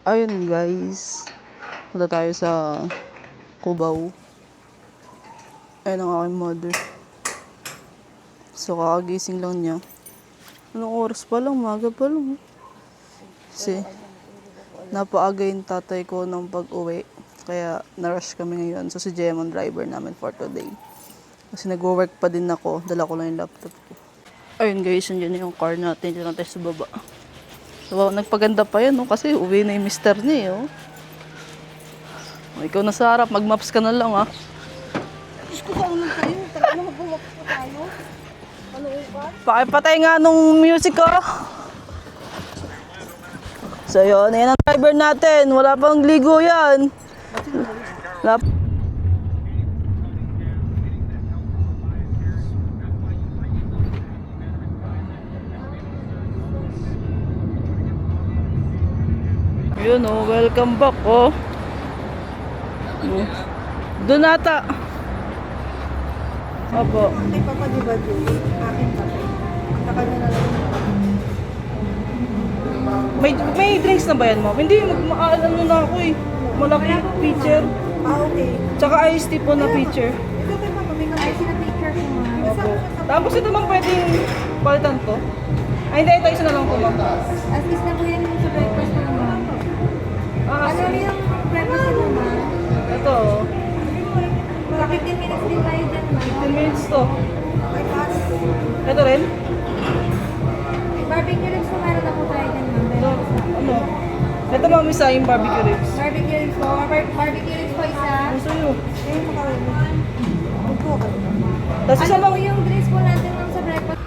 Ayun guys, punta tayo sa Cubao. Ayun ang aking mother. So kakagising lang niya. Anong oras pa lang? Maga pa lang. Kasi napaaga yung tatay ko ng pag-uwi. Kaya na-rush kami ngayon. So si Jemon driver namin for today. Kasi nag-work pa din ako. Dala ko lang yung laptop ko. Ayun guys, yun yung car natin. Dito natin sa baba. So, nagpaganda pa yan, no? Kasi uwi na yung mister niya, oh. O, ikaw na sa harap, mag-maps ka na lang, ha? Diyos ko, kaunang tayo. Talaga na mag-walk po tayo. Ano ba? Pakipatay nga nung music, ko. So, yun. Yan ang driver natin. Wala pang ligo yan. Wala pa. Yun, oh. Welcome back, oh. Doon ata. Opo. Kay Papa, di ba, Julie? Akin pa. Sa kanya na lang. May drinks na ba yan, ma'am? Hindi, ano na ako eh. Malaki picture. Okay. Tsaka iced tea po na picture. Ito kay Papa, may kapay sila picture ko, ma. Opo. Tapos ito bang pwedeng palitan to? Ay, hindi. Ito isa na lang po, ma'am. At least na po yan yung sa breakfast na naman. Ano yung breakfast mo, ma? Ito. Sa 15 minutes din tayo dyan, ma. 15 minutes to. Ay, pass. Ito rin? Barbecue ribs po meron na po tayo dyan, ma. Ito. Ano? Ito, ma'am, isa yung barbecue ribs. Barbecue ribs po. Barbecue ribs po isa. Ano sa'yo? Ayun po kami. Opo. Tapos isa Ano lang. po yung drinks po natin, ma'am, sa breakfast?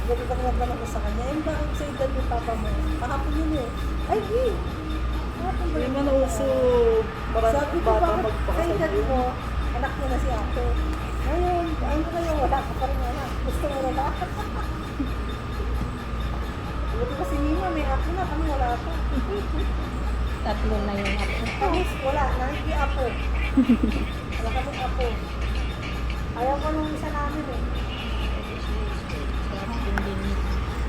Gagawin ba ako sa kanya? Yung bakit sa edad ni Papa mo? Kahapon yun eh. Ay, eh. Kahapon ba Hindi yun? man nauso Sabi ko bata bakit sa edad magpakasal. mo, anak niya na si ate. Ngayon, ano kayo, wala ka pa rin anak. Gusto mo na ba? Buti kasi Nina, may apo na, kami wala pa. Tatlo na yung apo. Kami wala, hindi apo. Wala kami apo. Ayaw ko nung isa namin eh.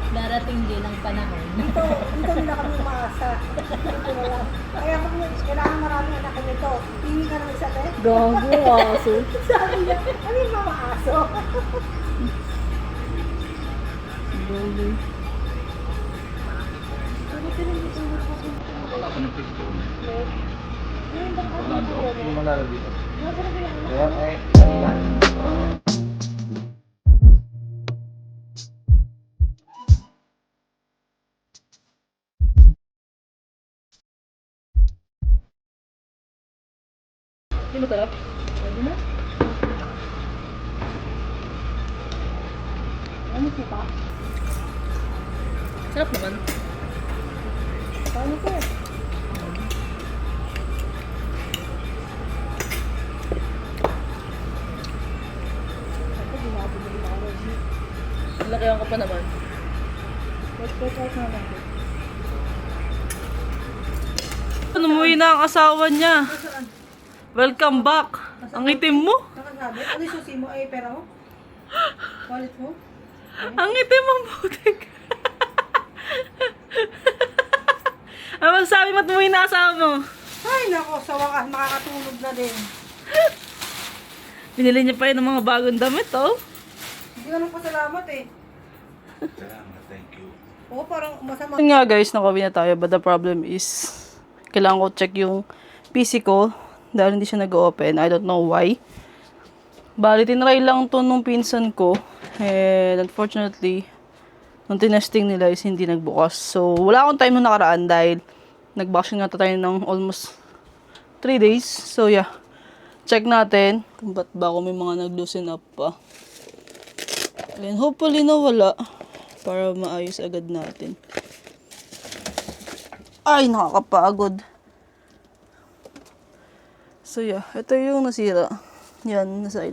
Darating din ang panahon. Dito nila kami umaasa. Dito na lang. Kaya kung kailangan maraming anak ko nito, hindi ka ng isa eh. Gago, aso. Sabi niya, ano yung mga aso? Gago. Wala ko ng pito. Yung bang Wala doon. Yung malala dito. nasa na kailangan? Kaya eh. Hindi mo talap? Pwede na? Ano po pa? Sarap naman. Paano ko? Ako, binabili na ako. Lakihan ko pa naman. Wait na lang. Umuwi na ang asawa niya. Welcome back. Ang itim mo. Nakasabi? Ano yung susi mo? Ay, pera mo? Wallet mo? Ang itim mo, putik. Ano masasabi mo at umuwi na asawa mo? Ay, nako, sa wakas, makakatulog na din. Binili niya pa yun ng mga bagong damit, oh. Hindi ka nang pasalamat eh. Salamat, thank you. Oo, parang masama. Yun nga guys, nakauwi na tayo. But the problem is, kailangan ko check yung PC ko dahil hindi siya nag-open. I don't know why. Bali, tinry lang to nung pinsan ko. And unfortunately, nung tinesting nila is hindi nagbukas. So, wala akong time nung nakaraan dahil nag-vaccine nga tayo ng almost 3 days. So, yeah. Check natin kung ba't ba ako may mga nag-loosen up pa. And hopefully nawala para maayos agad natin. Ay, nakakapagod. So, yeah. Ito yung nasira. Yan, nasa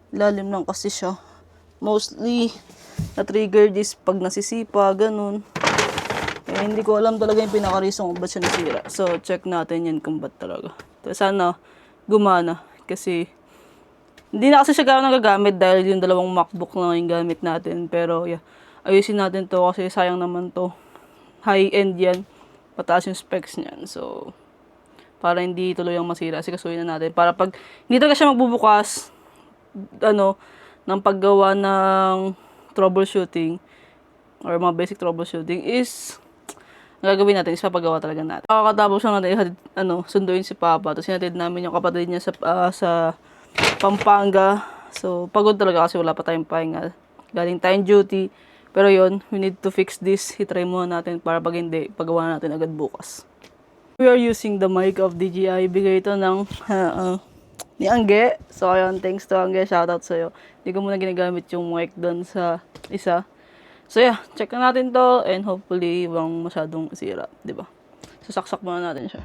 ilalim lang kasi siya. Mostly, na-trigger this pag nasisipa, ganun. Eh, hindi ko alam talaga yung pinaka-reason kung ba't siya nasira. So, check natin yan kung ba't talaga. Sana, gumana. Kasi, hindi na kasi siya gano'n nagagamit dahil yung dalawang MacBook na yung gamit natin. Pero, yeah, ayusin natin to kasi sayang naman to. High-end yan. mataas yung specs niyan. So, para hindi tuloy ang masira, sikasuhin na natin. Para pag hindi talaga siya magbubukas, ng paggawa ng troubleshooting, or mga basic troubleshooting is, ang gagawin natin is papagawa talaga natin. Kakatapos lang natin sunduin si Papa. Tapos sinatid namin yung kapatid niya sa Pampanga. So, pagod talaga kasi wala pa tayong pahinga. Galing tayong duty. Pero yon, we need to fix this. I-try muna natin para pag hindi, pagawa natin agad bukas. We are using the mic of DJI. Bigay ito ng ni Angge. So, ayun, thanks to Angge. Shoutout sa'yo. Hindi ko muna ginagamit yung mic doon sa isa. So, yeah, check na natin to and hopefully walang masyadong sira, di ba? So, saksak muna natin siya.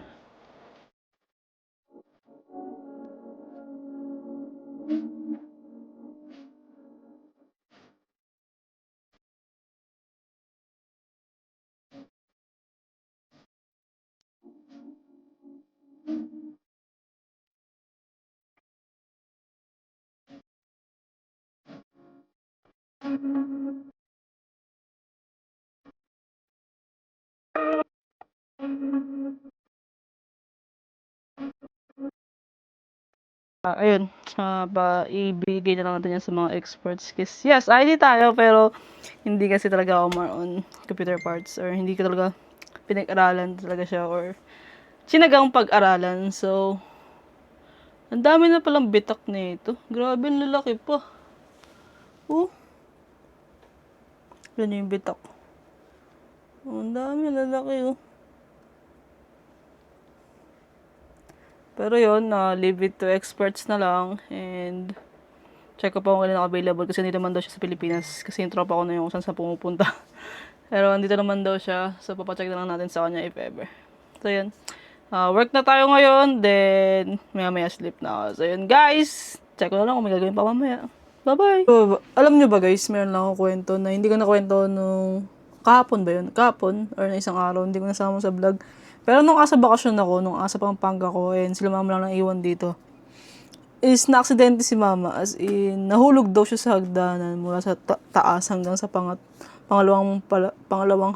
Ayun, ibigay na lang natin yan sa mga experts. Kasi, yes, ID tayo, pero hindi kasi talaga ako more on computer parts or hindi ko talaga pinag-aralan talaga siya or sinagang pag-aralan. So, ang dami na palang bitak na ito. Grabe, ang lalaki pa. Oh. Yan yung bitak. Oh, ang dami, ang lalaki, oh. Pero yun, leave it to experts na lang and check ko pa kung kailan available kasi hindi naman daw siya sa Pilipinas kasi yung tropa ko na yung saan sa pumupunta. Pero andito naman daw siya, so papacheck na lang natin sa kanya if ever. So yun, work na tayo ngayon, then maya sleep na ako. So yun guys, check ko na lang kung may gagawin pa mamaya. Bye-bye! So, alam nyo ba guys, meron lang ako kwento na hindi ko nakwento nung kahapon ba yun? Kahapon or na isang araw, hindi ko nasama sa vlog. Pero nung asa bakasyon ako, nung asa Pampanga ko, and sila mama lang nang iwan dito, is na-aksidente si mama, as in, nahulog daw siya sa hagdanan mula sa taas hanggang sa pangalawang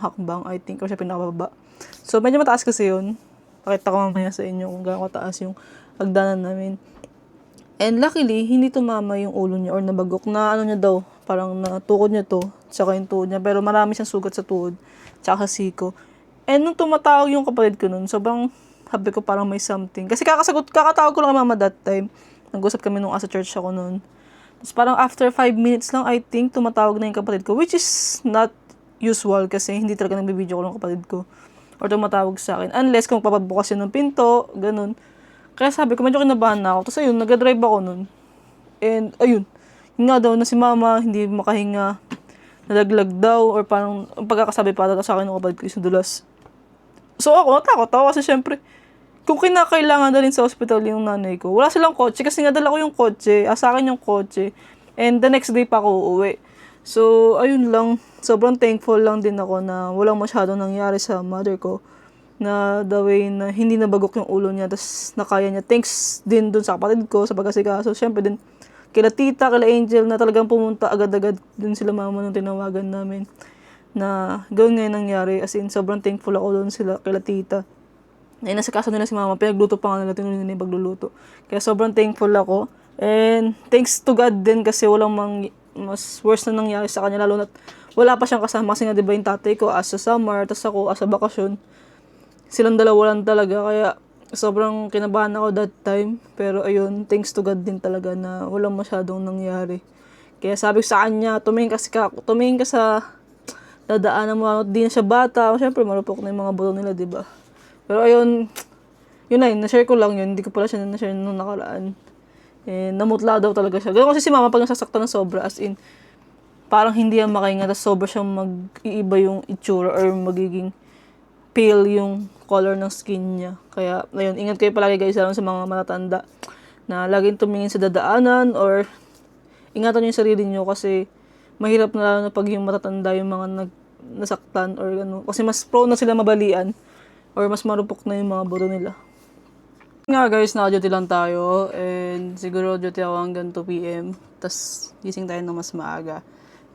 hakbang, I think, o siya pinakababa. So, medyo mataas kasi yun. Pakita ko mamaya sa inyo kung gaano kataas yung hagdanan namin. And luckily, hindi tumama yung ulo niya or nabagok na niya daw, parang natukod niya to, tsaka yung tuhod niya. Pero marami siyang sugat sa tuhod, tsaka sa siko. And nung tumatawag yung kapatid ko nun, sobrang habi ko parang may something. Kasi kakatawag ko lang kay mama that time. Nag-usap kami nung asa church ako nun. Tapos parang after 5 minutes lang, I think, tumatawag na yung kapatid ko. Which is not usual kasi hindi talaga nagbibideo ko ng kapatid ko. Or tumatawag sa akin. Unless kung papabukas yun ng pinto, ganun. Kaya sabi ko, medyo kinabahan na ako. Tapos ayun, nag-drive ako nun. And ayun, yun nga daw na si mama, hindi makahinga. Nalaglag daw. Or parang, ang pagkakasabi pa sa akin ng kapatid ko is nadulas. So ako, natakot ako kasi syempre, kung kinakailangan dalhin sa hospital yung nanay ko, wala silang kotse kasi nga dala ko yung kotse, sa akin yung kotse, and the next day pa ako uuwi. So, ayun lang, sobrang thankful lang din ako na walang masyadong nangyari sa mother ko, na the way na hindi nabagok yung ulo niya, tapos nakaya niya. Thanks din dun sa kapatid ko, sa pag-asikaso, syempre din, kila tita, kila Angel, na talagang pumunta agad-agad dun sila mama nung tinawagan namin. Na gawin ngayon nangyari, as in, sobrang thankful ako doon sila, kila tita. Ay, nasa kaso nila si mama, pinagluto pa nga nila, tinuloy nila yung pagluluto. Kaya sobrang thankful ako. And thanks to God din kasi walang mas worse na nangyari sa kanya, lalo na wala pa siyang kasama kasi nga diba yung tatay ko as sa summer, tas ako as sa bakasyon. Silang dalawa lang talaga, kaya sobrang kinabahan ako that time. Pero ayun, thanks to God din talaga na walang masyadong nangyari. Kaya sabi ko sa kanya, tumingin ka sa dadaanan mo, di na siya bata. Siyempre, marupok na yung mga buto nila, diba? Pero ayun, yun na yun, na-share ko lang yun. Hindi ko pala siya na-share nung nakaraan. Namutla daw talaga siya. Ganun kasi si mama pag nasasaktan ng sobra, as in, parang hindi yan makahinga, tapos sobra siyang mag-iiba yung itsura or magiging pale yung color ng skin niya. Kaya, ayun, ingat kayo palagi guys, lalo sa mga matatanda, na laging tumingin sa dadaanan or ingatan nyo yung sarili nyo kasi mahirap na lalo na pag yung matatanda yung mga nasaktan or ano. Kasi mas prone na sila mabalian or mas marupok na yung mga buto nila. Nga guys, naka-duty lang tayo and siguro duty ako hanggang 2 PM. Tapos gising tayo ng mas maaga.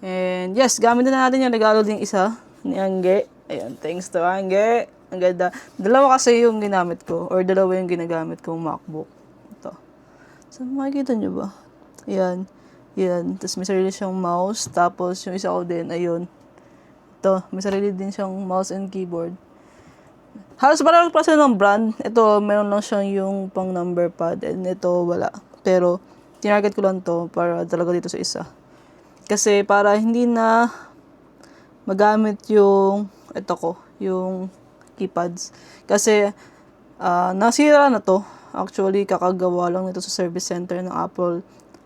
And yes, gamit na natin yung regalo din isa ni Angge. Ayun, thanks to Angge. Ang ganda. Dalawa kasi yung ginamit ko, or dalawa yung ginagamit kong MacBook. Ito. So, makikita nyo ba? Yan. Yan. Tapos may sarili siyang mouse. Tapos yung isa ko din, ayun. Ito. May sarili din siyang mouse and keyboard. Halos parang klase ng brand. Ito, meron lang siyang yung pang number pad. And ito, wala. Pero, tinarget ko lang to para talaga dito sa isa. Kasi para hindi na magamit yung, ito ko, yung keypads. Kasi, nasira na to. Actually, kakagawa lang nito sa service center ng Apple.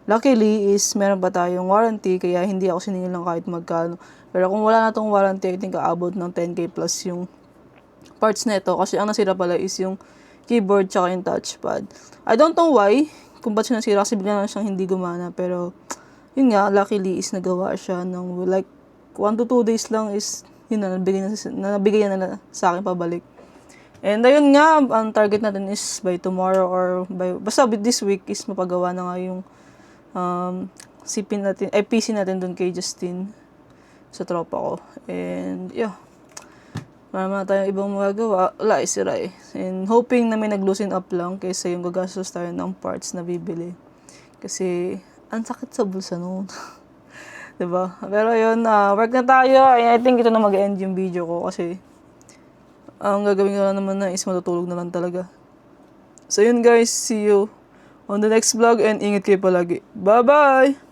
Luckily is, meron pa tayong warranty, kaya hindi ako siningil lang kahit magkano. Pero kung wala na tong warranty, I think aabot ng 10K plus yung parts na ito. Kasi ang nasira pala is yung keyboard tsaka yung touchpad. I don't know why, kung ba't siya nasira, kasi bigla na siyang hindi gumana. Pero, yun nga, luckily is nagawa siya ng like 1 to 2 days lang is yun na, nabigay na sa akin pabalik. And ayun nga, ang target natin is by tomorrow or basta this week is mapagawa na nga yung PC natin dun kay Justin sa tropa ko. And yeah, marami na tayong ibang magagawa. Wala, sira eh. And hoping na may nag-loosen up lang kaysa yung gagastos tayo ng parts na bibili. Kasi, ang sakit sa bulsa noon. Diba? Pero yun, work na tayo. I think ito na mag-end yung video ko kasi ang gagawin ko na naman na is matutulog na lang talaga. So yun guys, see you on the next vlog and ingat kayo palagi. Bye-bye!